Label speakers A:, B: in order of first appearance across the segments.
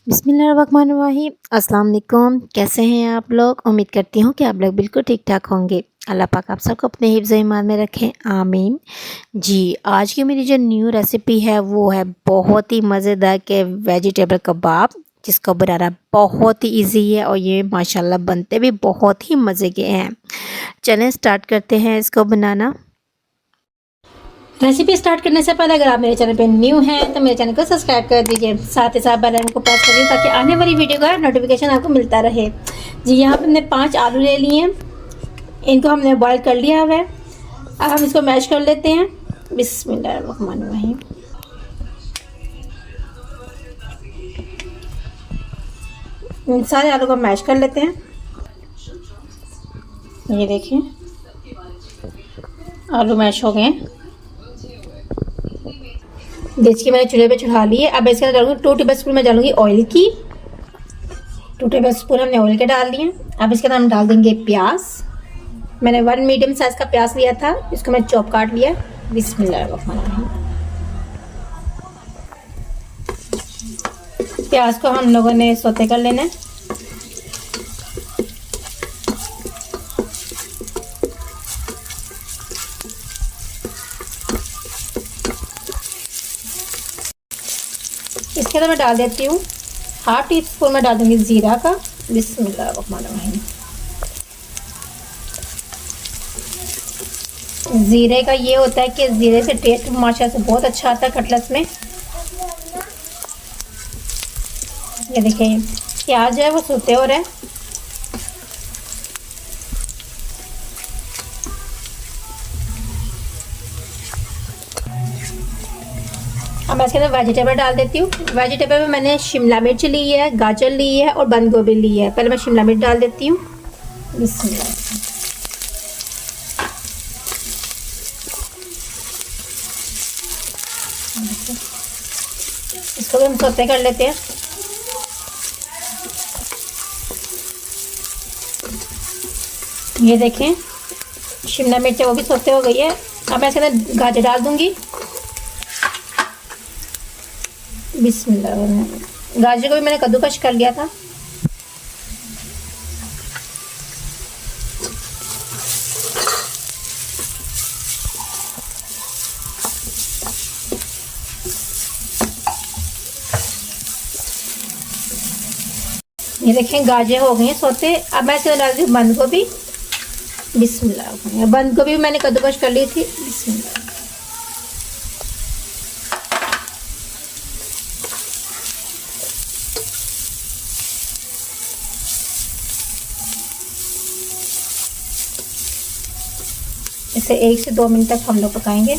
A: बिस्मिल्लाहिर्रहमानिर्रहीम। अस्सलाम वालेकुम। कैसे हैं आप लोग? उम्मीद करती हूँ कि आप लोग बिल्कुल ठीक-ठाक होंगे। अल्लाह पाक आप सबको अपने हिफ्ज़ ईमान में रखें, आमीन। जी, आज की मेरी जो न्यू रेसिपी है वो है बहुत ही मज़ेदार के वेजिटेबल कबाब, जिसको बनाना बहुत ही ईज़ी है और ये माशाल्लाह बनते भी बहुत ही मज़े के हैं। चलें स्टार्ट करते हैं इसको बनाना। रेसिपी स्टार्ट करने से पहले अगर आप मेरे चैनल पे न्यू हैं तो मेरे चैनल को सब्सक्राइब कर दीजिए, साथ ही साथ बेल आइकन को प्रेस करिए ताकि आने वाली वीडियो का नोटिफिकेशन आपको मिलता रहे। जी, यहाँ पे हमने 5 आलू ले लिए हैं, इनको हमने बॉईल कर लिया हुआ है। अब हम इसको मैश कर लेते हैं। बिस्मिल्लाहिर्रहमानिर्रहीम। इन सारे आलू को मैश कर लेते हैं। ये देखिए आलू मैश हो गए। देखिए मैंने चूल्हे पे चढ़ा ली है। अब इसके अंदर डालूंगी 2 टेबल स्पून में डालूंगी ऑयल की। 2 टेबल स्पून हमने ऑयल के डाल दिए। अब इसके अंदर हम डाल देंगे प्याज। मैंने 1 मीडियम साइज का प्याज लिया था, इसको मैं चॉप काट लिया। बिस्मिल्लाहिर्रहमानिर्रहीम। प्याज को हम लोगों ने सौते कर लेना है। इसके अंदर मैं डाल देती हूँ 1/2 टीस्पून में डाल दूंगी जीरा का। बिस्मिल्लाहिर्रहमानिर्रहीम। जीरे का ये होता है कि जीरे से टेस्ट माशाल्लाह से बहुत अच्छा आता है कटलेट्स में। ये देखिए प्याज है वो सूते हो रहा है। अब मैं इसके अंदर वेजिटेबल डाल देती हूँ। वेजिटेबल में मैंने शिमला मिर्च ली है, गाजर ली है और बंद गोभी ली है। पहले मैं शिमला मिर्च डाल देती हूँ। बिस्मिल्लाह। इसको भी हम सौते कर लेते हैं। ये देखें शिमला मिर्च वो भी सौते हो गई है। अब मैं इसके अंदर गाजर डाल दूंगी। बिस्मिल्लाह। गाजर को भी मैंने कद्दूकश कर लिया था। ये देखें गाजर हो गई हैं सौते। अब मैं इसके डाल दी बंद गोभी। बिस्मिल्लाह। बंद गोभी भी मैंने कद्दूकश कर ली थी। बिस्मिल्लाह। इसे 1 से 2 मिनट तक हम लोग पकाएंगे।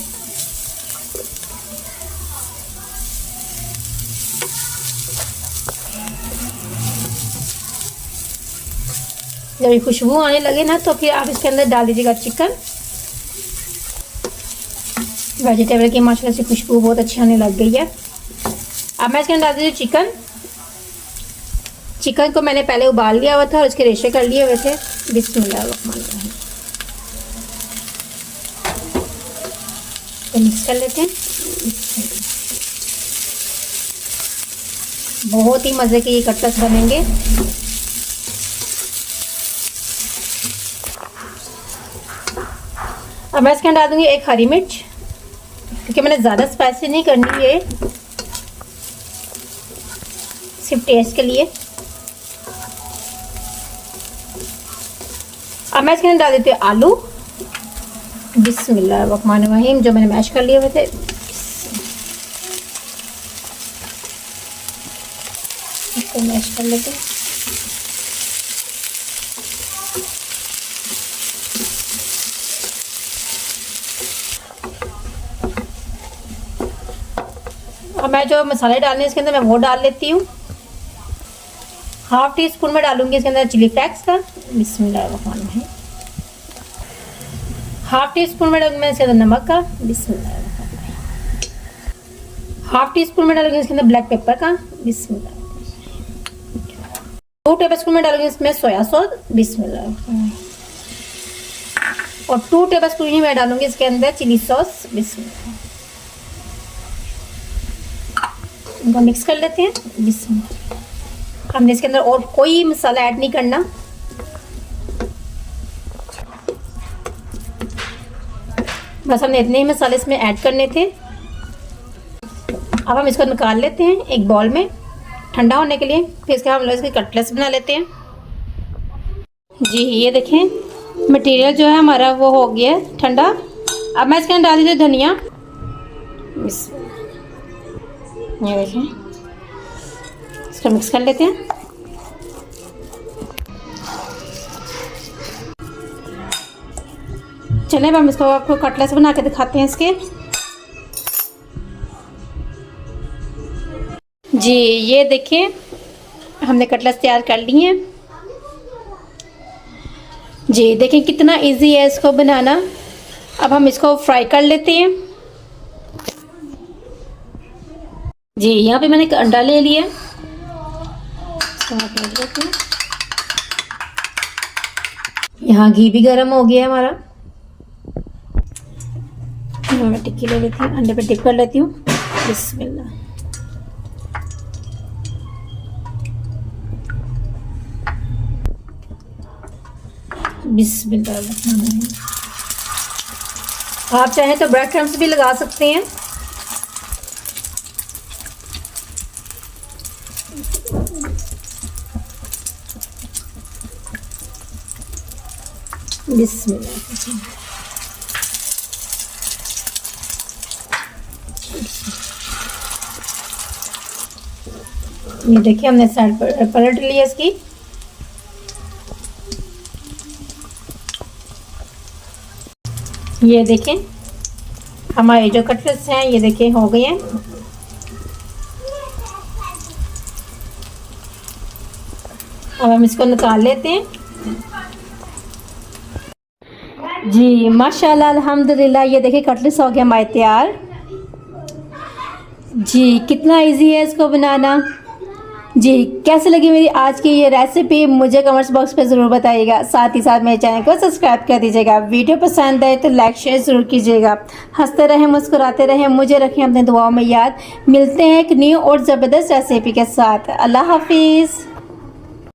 A: जब ये खुशबू आने लगे ना तो फिर आप इसके अंदर डाल दीजिएगा चिकन। वेजिटेबल की माशाल्लाह से खुशबू बहुत अच्छी आने लग गई है। अब मैं इसके अंदर डाल दीजिए चिकन। चिकन को मैंने पहले उबाल लिया हुआ था और इसके रेशे कर लिए हुए थे। बिस्मिल्लाहिर्रहमानिर्रहीम। तो मिक्स कर लेते हैं। बहुत ही मज़े के ये कटलेट्स बनेंगे। अब मैं इसके अंदर डाल दूंगी 1 हरी मिर्च, क्योंकि मैंने ज़्यादा स्पाइसी नहीं करनी है, सिर्फ टेस्ट के लिए। अब मैं इसके अंदर डाल देती हूँ आलू। बिस्मिल्लाहिर्रहमानिर्रहीम। जो मैंने मैश कर लिए हुए थे। इसको मैश कर लेते हैं। अब मैं जो मसाले डालने इसके अंदर मैं वो डाल लेती हूँ। 1/2 टीस्पून में डालूंगी इसके अंदर चिली फ्लेक्स का। बिस्मिल्लाहिर्रहमानिर्रहीम। 1/2 टीस्पून में डालूंगी मैं इसके अंदर नमक का। बिस्मिल्लाहिर्रहमानिर्रहीम। 1/2 टीस्पून में डालूंगी इसके अंदर ब्लैक पेपर का। बिस्मिल्लाहिर्रहमानिर्रहीम। 2 टेबलस्पून में डालूंगी इसमें सोया सॉस। बिस्मिल्लाहिर्रहमानिर्रहीम। और 2 टेबलस्पून ही मैं डालूंगी इसके अंदर चिली सॉस। बिस्मिल्लाह। इनको मिक्स कर लेते हैं। बिस्मिल्लाह। हमने इसके अंदर और कोई मसाला ऐड नहीं करना। बस हमने इतने ही मसाले इसमें ऐड करने थे। अब हम इसको निकाल लेते हैं एक बाउल में ठंडा होने के लिए। फिर इसके हम लोग इसके कटलेट्स बना लेते हैं। जी ये देखें मटेरियल जो है हमारा वो हो गया है ठंडा। अब मैं इसके अंदर डाल दीजिए धनिया। ये देखें, इसको मिक्स कर लेते हैं। चलें अब हम इसको आपको कटलेट्स बना के दिखाते हैं इसके। जी ये देखिए हमने कटलेट्स तैयार कर लिए हैं। जी देखें कितना इजी है इसको बनाना। अब हम इसको फ्राई कर लेते हैं। जी यहाँ पे मैंने एक अंडा ले लिया। यहाँ घी भी गर्म हो गया है हमारा। मैं टिक्की ले लेती हूँ, अंडे पे डिप कर लेती हूँ। बिस्मिल्लाह। बिस्मिल्लाह। आप चाहें तो ब्रेड क्रम्स भी लगा सकते हैं। बिस्मिल्लाह। ये देखिए हमने साइड पर पलट लिया इसकी। ये देखें हमारे जो कटलेट्स हैं ये देखें हो गए हैं। अब हम इसको निकाल लेते हैं। जी माशाल्लाह अल्हम्दुलिल्लाह ये देखिए कटलेट्स हो गया हमारे तैयार। जी कितना इजी है इसको बनाना। जी कैसे लगी मेरी आज की ये रेसिपी मुझे कमेंट्स बॉक्स पे ज़रूर बताइएगा। साथ ही साथ मेरे चैनल को सब्सक्राइब कर दीजिएगा। वीडियो पसंद आए तो लाइक शेयर ज़रूर कीजिएगा। हंसते रहें मुस्कुराते रहें, मुझे रखें अपने दुआओं में याद। मिलते हैं एक न्यू और ज़बरदस्त रेसिपी के साथ। अल्लाह हाफिज़।